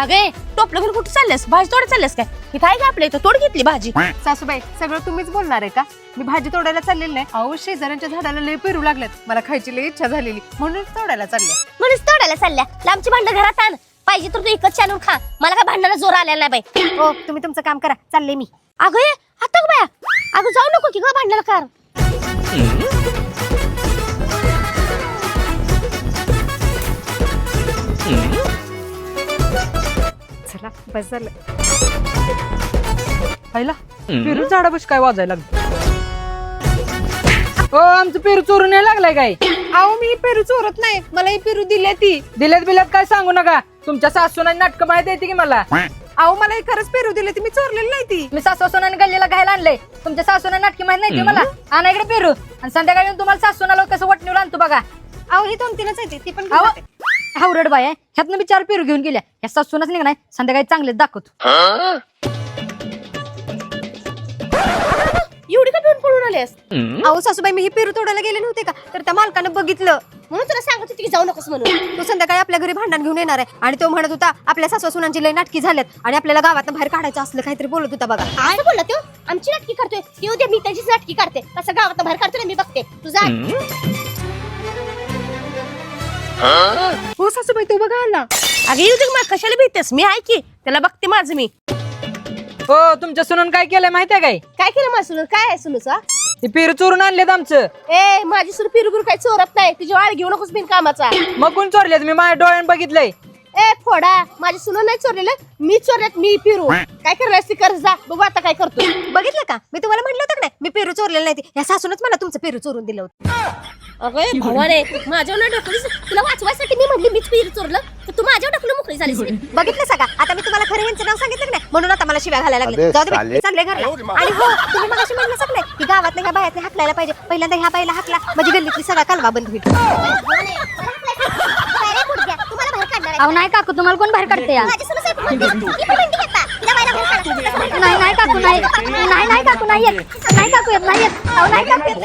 अगे टोपलं घेऊन कुठे चाललेस? भाजी तोड चाललेस काय? इथं आहे का आपल्या इथं? तोड घेतली भाजी. सासूबाई सगळं तुम्हीच बोलणार आहे का? मी भाजी तोडायला चाललेली नाही. अहो शेजाऱ्यांच्या झाडाला लय पेरू लागलेत. मला खायची लय इच्छा झालेली म्हणून तोडायला चालले. म्हणून तोडायला चालल्या. लांबची भांडं घरात आण. पाहिजे तर तू इकत आणून खा. मला काय भांडणाला जोर आलेला नाही बाई. हो तुम्ही तुमचं काम करा, चालले मी. अगं ये आता बाया. अगं जाऊ नको की ग भांडणाला कर. चला बस झालं. पाहिला पेरू झाडापाशी काय वाजायला लागलं. हो आमचं पेरू चोरून यायला लागलाय काय? अहो मी पेरू चोरत नाही, मला ही पेरू दिल्या ती. दिल्यात बिल्यात काय सांगू नका. तुमच्या सासूनाने नाटकं माहिती येते की मला. अहो मला ही खरंच पेरू दिले ती, मी चोरलेली नाही ती. मी सासूनाने गल्लीला घायला आणलंय. तुमच्या सासूना नाटकी माहिती नाही ती मला. आणा इकडे पेरू आणि संध्याकाळी येऊन तुम्हाला सासूनाला कसं वटणीवर आणतो बघा. अहो ही 2-3च आहे ती पण अहो हावरड बाय आहे. ह्यातनं मी 4 पेरू घेऊन गेल्या. ह्या सासूनच निघणार संध्याकाळी चांगलेच दाखवतो. एवढी का पिऊन पळून आलेस? अहो सासूबाई मी ही पेरू तोडायला गेले नव्हते का, तर त्या मालकानं बघितलं. म्हणून तुला सांगत होती की जाऊ नकोस म्हणून. तो संध्याकाळी आपल्या घरी भांडण घेऊन येणार आहे आणि तो म्हणत होता आपल्या सासूसुनांची लय नाटकी झाल्यात आणि आपल्याला गावात बाहेर काढायचं असलं काहीतरी बोलत होता बघा. असं बोलला तो? आमची नाटकी करतोय. येऊ दे, मी त्याचीच नाटकी काढते. कसं गावात बाहेर काढतोय मी बघते. तुझा हो सासूबाई तो बघा आला. अगं येऊ दे मग, कशाला भीतेस? मी आहे की त्याला बघते माझं मी. हो तुमच्या सुनून काय केलंय माहितीये काय? काय केलं माझं सुनू? काय आहे सुनूचा? ते पेरू चोरून आणलेत आमचं. ए माझी सुरू पिरू काय चोरत नाही. तुझी वाळ घेऊ नकोस बिन कामाचा. मग कोण चोरलेत? मी माझ्या डोळ्यानं बघितलंय. ए फोडा, माझी सुनू नाही चोरलेलं. मी चोरल्यात मी पिरू. काय करायला ती कर जा. बघू आता काय करतो. बघितलं का मी तुम्हाला म्हटलं होतं का नाही मी पेरू चोरलेलं नाही ती. या सासूनच मला तुमचं पेरू चोरून दिलं होतं. अगं भवाने माझ्यावर ढकलीस. तुला वाचवायसाठी मी म्हटली मीच पिरू चोरलं तर तू माझ्यावर ढकलून मोकळी झालीस. बघितलं सगळं. आता मी तुम्हाला खरं यांचं नाव सांगितलं का नाही म्हणून आता मला शिव्या घालायला लागले. जाऊ दे बाई, मी चालले घरला. आणि हो तुम्ही मग अशी म्हणलं सगळे की गावातल्या ह्या बायातल्या हाकलायला पाहिजे. पहिल्यांदा ह्या बाईला हाकला म्हणजे गल्लीतली सगळा कालवा बंद होईल. अहो नाही काकू, तुम्हाला कोण बाहेर काढते या? नाही नाही काकू, नाही नाही काकू, नाही येत. नाही काकू येत, नाही येत. अहो नाही काकू येत.